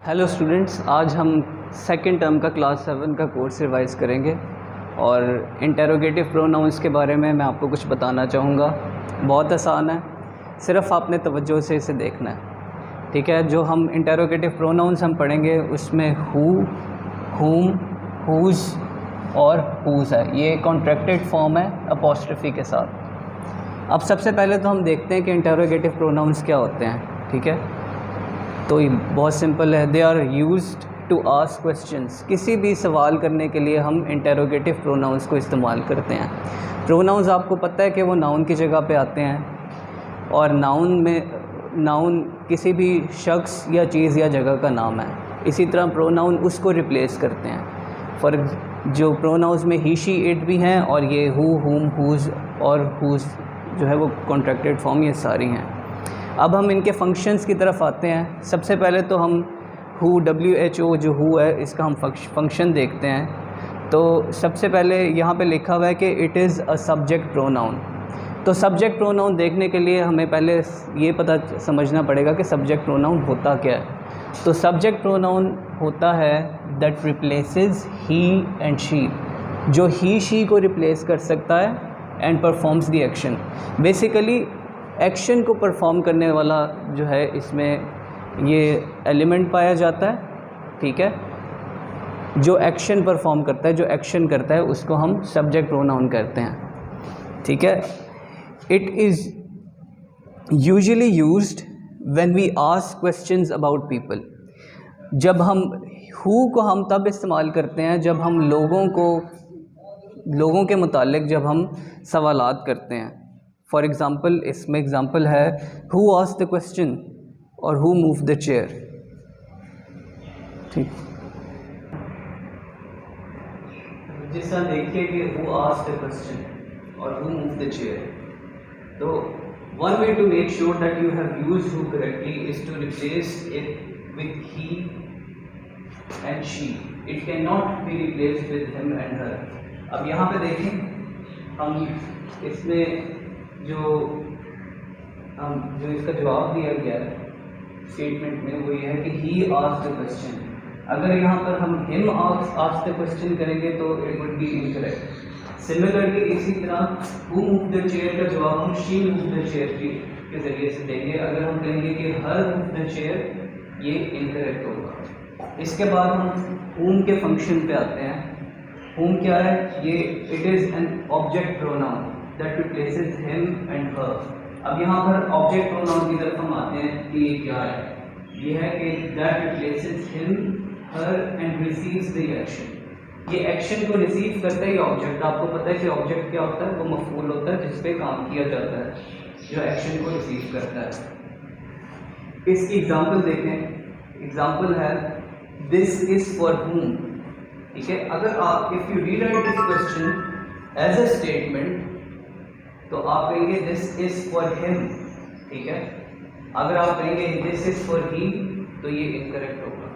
Hello students, आज हम second term का क्लास 7 का कोर्स रिवाइज़ करेंगे और इंटेरोगेटिव प्रोनाउंस के बारे में मैं आपको कुछ बताना चाहूँगा। बहुत आसान है, सिर्फ आपने तवज्जो से इसे देखना है। ठीक है, जो हम इंटेरोगेटिव प्रोनाउंस हम पढ़ेंगे उसमें हु, हुम, हुज़ और हुज़ है। ये कॉन्ट्रैक्टेड फॉर्म है अपॉस्ट्रोफी के साथ। अब सबसे पहले तो हम देखते हैं कि इंटेरोगेटिव प्रोनाउंस क्या होते हैं। ठीक है, तो ये बहुत सिंपल है। They are used to ask questions. किसी भी सवाल करने के लिए हम इंटेरोगेटिव प्रोनाउंस को इस्तेमाल करते हैं। प्रोनाउंस आपको पता है कि वो नाउन की जगह पे आते हैं और नाउन किसी भी शख्स या चीज़ या जगह का नाम है। इसी तरह प्रोनाउन उसको रिप्लेस करते हैं। फॉर जो प्रोनाउंस में ही, शी, इट भी हैं और ये हु, हुम, हुज़ और हुज़ जो है वो कॉन्ट्रैक्टेड फॉर्म ये सारी हैं। अब हम इनके फंक्शंस की तरफ आते हैं। सबसे पहले तो हम हु, WHO जो हु है इसका हम फंक्शन देखते हैं। तो सबसे पहले यहाँ पे लिखा हुआ है कि it is a subject pronoun. तो सब्जेक्ट प्रोनाउन देखने के लिए हमें पहले ये पता समझना पड़ेगा कि सब्जेक्ट प्रोनाउन होता क्या है। तो सब्जेक्ट प्रोनाउन होता है that replaces he and she, जो ही, शी को रिप्लेस कर सकता है and performs the action. Basically action को परफॉर्म करने वाला जो है इसमें ये एलिमेंट पाया जाता है। ठीक है, जो एक्शन परफॉर्म करता है, जो एक्शन करता है उसको हम सब्जेक्ट प्रोनाउन कहते हैं। ठीक है, it is usually used when we ask questions about people. जब हम हु को हम तब इस्तेमाल करते हैं जब हम लोगों के मुतालिक जब हम सवालात करते हैं। फॉर एग्ज़ाम्पल, इसमें एग्ज़ाम्पल है हु आस्क्ड द क्वेश्चन और हु मूव्ड द चेयर। ठीक, जिस तरह देखिए कि हु आस्क्ड द क्वेश्चन और हु मूव्ड द चेयर। तो one way to make sure that you have used who correctly is to replace it with he and she. It can not be replaced with him and her. अब यहाँ पे देखें, हम इसमें जो इसका जवाब दिया गया है स्टेटमेंट में वो ये है कि ही आस्क्ड द क्वेश्चन। अगर यहाँ पर हम हिम आस्क्ड द क्वेश्चन करेंगे तो it would be incorrect. Similarly इसी तरह हु मूव्ड द चेयर का जवाब हम शी मूव्ड द चेयर के ज़रिए से देंगे। अगर हम कहेंगे कि हर मूव्ड द चेयर, ये इनकरेक्ट होगा। इसके बाद हम हुम के फंक्शन पे आते हैं। हुम क्या है? ये it is an object pronoun that replaces him and her. अब यहाँ पर ऑब्जेक्ट प्रोनाउन की तरफ हम आते हैं कि ये क्या है। ये है कि that replaces him, her and receives the action. ये एक्शन को रिसीव करता है ये ऑब्जेक्ट। आपको पता है कि ऑब्जेक्ट क्या होता है? वो मफूल होता है जिस पे काम किया जाता है, जो एक्शन को रिसीव करता है। इसकी एग्जाम्पल देखें। एग्जाम्पल है दिस इज फॉर हुम। ठीक है, अगर आप if you rewrite this question as a statement तो आप कहेंगे दिस इज फॉर हिम। ठीक है, अगर आप कहेंगे दिस इज फॉर ही तो ये इनकरेक्ट होगा।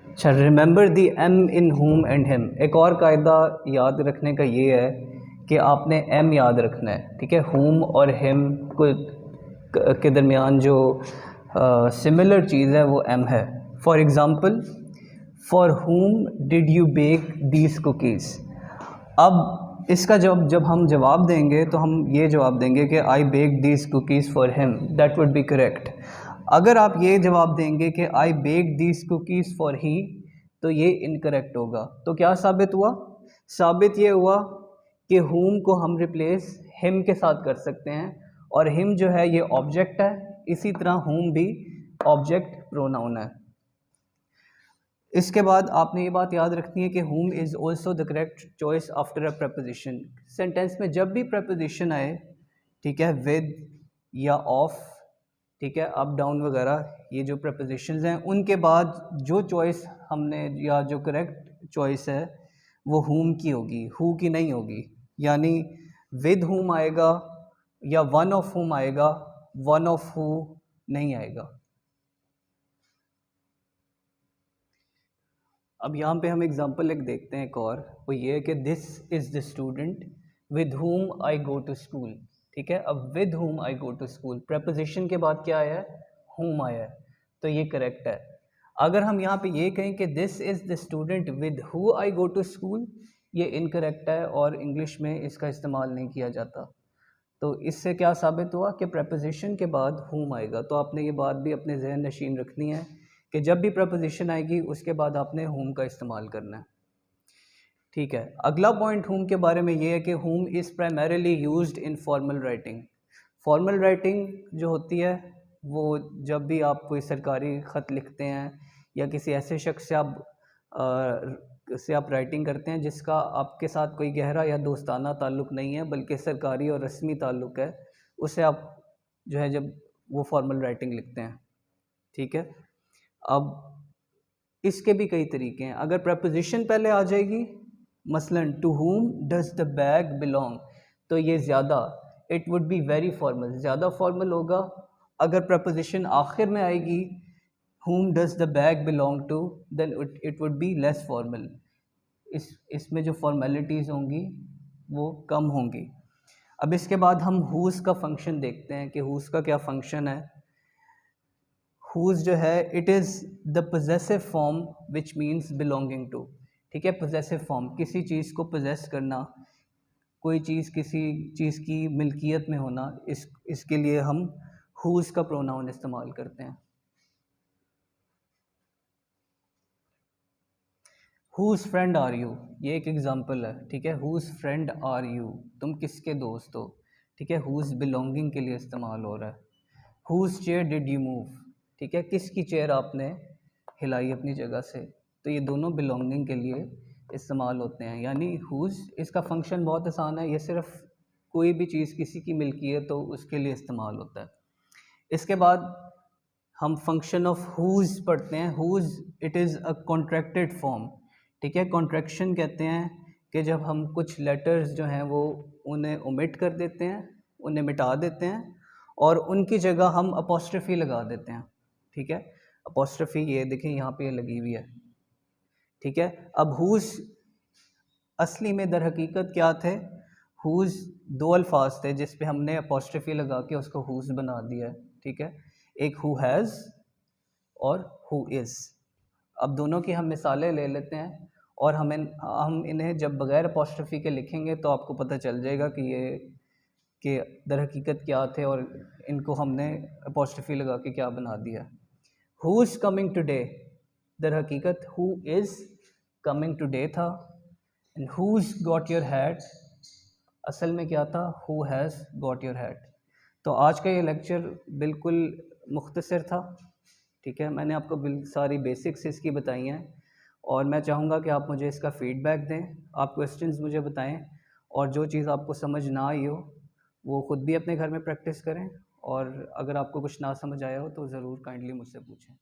अच्छा, remember the M in whom and him. एक और कायदा याद रखने का ये है कि आपने एम याद रखना है। ठीक है, हुम और हिम को के दरमियान जो सिमिलर चीज़ है वो एम है। For example, for whom did you bake these cookies. अब इसका जब हम जवाब देंगे तो हम ये जवाब देंगे कि I bake these cookies for him, that would be correct. अगर आप ये जवाब देंगे कि I bake these cookies for he तो ये इनकरेक्ट होगा। तो क्या साबित हुआ? साबित ये हुआ कि हुम को हम रिप्लेस हिम के साथ कर सकते हैं और हिम जो है ये ऑब्जेक्ट है, इसी तरह हुम भी ऑब्जेक्ट प्रोनाउन है। इसके बाद आपने ये बात याद रखनी है कि whom is also the correct choice after a preposition. Sentence में जब भी प्रपोजिशन आए, ठीक है, विद या ऑफ, ठीक है, अप डाउन वगैरह, ये जो प्रपोजिशंस हैं उनके बाद जो चॉइस हमने या जो करेक्ट चॉइस है वो whom की होगी, who की नहीं होगी। यानी विद whom आएगा या वन ऑफ whom आएगा, वन ऑफ who नहीं आएगा। अब यहाँ पे हम एग्जांपल एक देखते हैं एक और, वो ये है कि this is the student with whom I go to school. ठीक है, अब with whom I go to school, preposition के बाद क्या आया है? whom आया है। तो ये करेक्ट है। अगर हम यहाँ पे ये कहें कि this is the student with who I go to school, ये इनकरेक्ट है और इंग्लिश में इसका इस्तेमाल नहीं किया जाता। तो इससे क्या साबित हुआ कि प्रपोजिशन के बाद whom आएगा। तो आपने ये बात भी अपने जहन नशीन रखनी है कि जब भी प्रपोजिशन आएगी उसके बाद आपने whom का इस्तेमाल करना है। ठीक है, अगला पॉइंट whom के बारे में ये है कि whom is primarily used in formal writing. Formal writing जो होती है वो जब भी आप कोई सरकारी ख़त लिखते हैं या किसी ऐसे शख्स से आप राइटिंग करते हैं जिसका आपके साथ कोई गहरा या दोस्ताना ताल्लुक़ नहीं है बल्कि सरकारी और रस्मी ताल्लुक़ है, उसे आप जो है जब वो फॉर्मल राइटिंग लिखते हैं। ठीक है, अब इसके भी कई तरीके हैं। अगर प्रपोजिशन पहले आ जाएगी, मसलन to whom does the bag belong, तो ये ज़्यादा, it would be very formal, ज़्यादा फॉर्मल होगा। अगर प्रपोजिशन आखिर में आएगी whom does the bag belong to, then it would be less formal। इसमें जो फॉर्मेलिटीज़ होंगी वो कम होंगी। अब इसके बाद हम whose का फंक्शन देखते हैं कि whose का क्या फंक्शन है। whose जो है it is the possessive form which means belonging to. ठीक है, पोजेसिव फॉर्म, किसी चीज़ को पोजेस करना, कोई चीज़ किसी चीज़ की मिल्कियत में होना, इसके लिए हम whose का प्रोनाउन इस्तेमाल करते हैं। whose friend are you, ये एक एग्जांपल है। ठीक है, whose friend are you, तुम किसके दोस्त हो। ठीक है, whose belonging के लिए इस्तेमाल हो रहा है। whose chair did you move, ठीक है, किसकी चेयर आपने हिलाई अपनी जगह से। तो ये दोनों belonging के लिए इस्तेमाल होते हैं। यानी whose, इसका फंक्शन बहुत आसान है, ये सिर्फ कोई भी चीज़ किसी की मिल्कियत तो उसके लिए इस्तेमाल होता है। इसके बाद हम फंक्शन ऑफ whose पढ़ते हैं। whose it is a contracted form. ठीक है, कॉन्ट्रैक्शन कहते हैं कि जब हम कुछ लेटर्स जो हैं वो उन्हें ओमिट कर देते हैं, उन्हें मिटा देते हैं और उनकी जगह हम अपोस्ट्रोफी लगा देते हैं। ठीक है, अपोस्ट्रोफी ये देखें यहाँ पे लगी हुई है। ठीक है, अब whose असली में दर हकीकत क्या थे। whose दो अल्फाज थे जिस पे हमने अपोस्ट्रोफी लगा के उसको whose बना दिया है। ठीक है, एक who has और who is। अब दोनों की हम मिसालें ले लेते हैं और हम इन्हें जब बग़ैर अपोस्ट्रोफी के लिखेंगे तो आपको पता चल जाएगा कि ये कि दर हकीकत क्या थे और इनको हमने अपोस्ट्रोफी लगा के क्या बना दिया। हु इज़ कमिंग टुडे, दर हकीकत हु इज़ कमिंग टुडे था। And who's got your hat, असल में क्या था, who has got your hat. तो आज का ये लेक्चर बिल्कुल मुख्तसर था। ठीक है, मैंने आपको सारी बेसिक्स इसकी बताई हैं और मैं चाहूँगा कि आप मुझे इसका फ़ीडबैक दें, आप क्वेश्चंस मुझे बताएं और जो चीज़ आपको समझ ना आई हो वो ख़ुद भी अपने घर में प्रैक्टिस करें और अगर आपको कुछ ना समझ आया हो तो ज़रूर काइंडली मुझसे पूछें।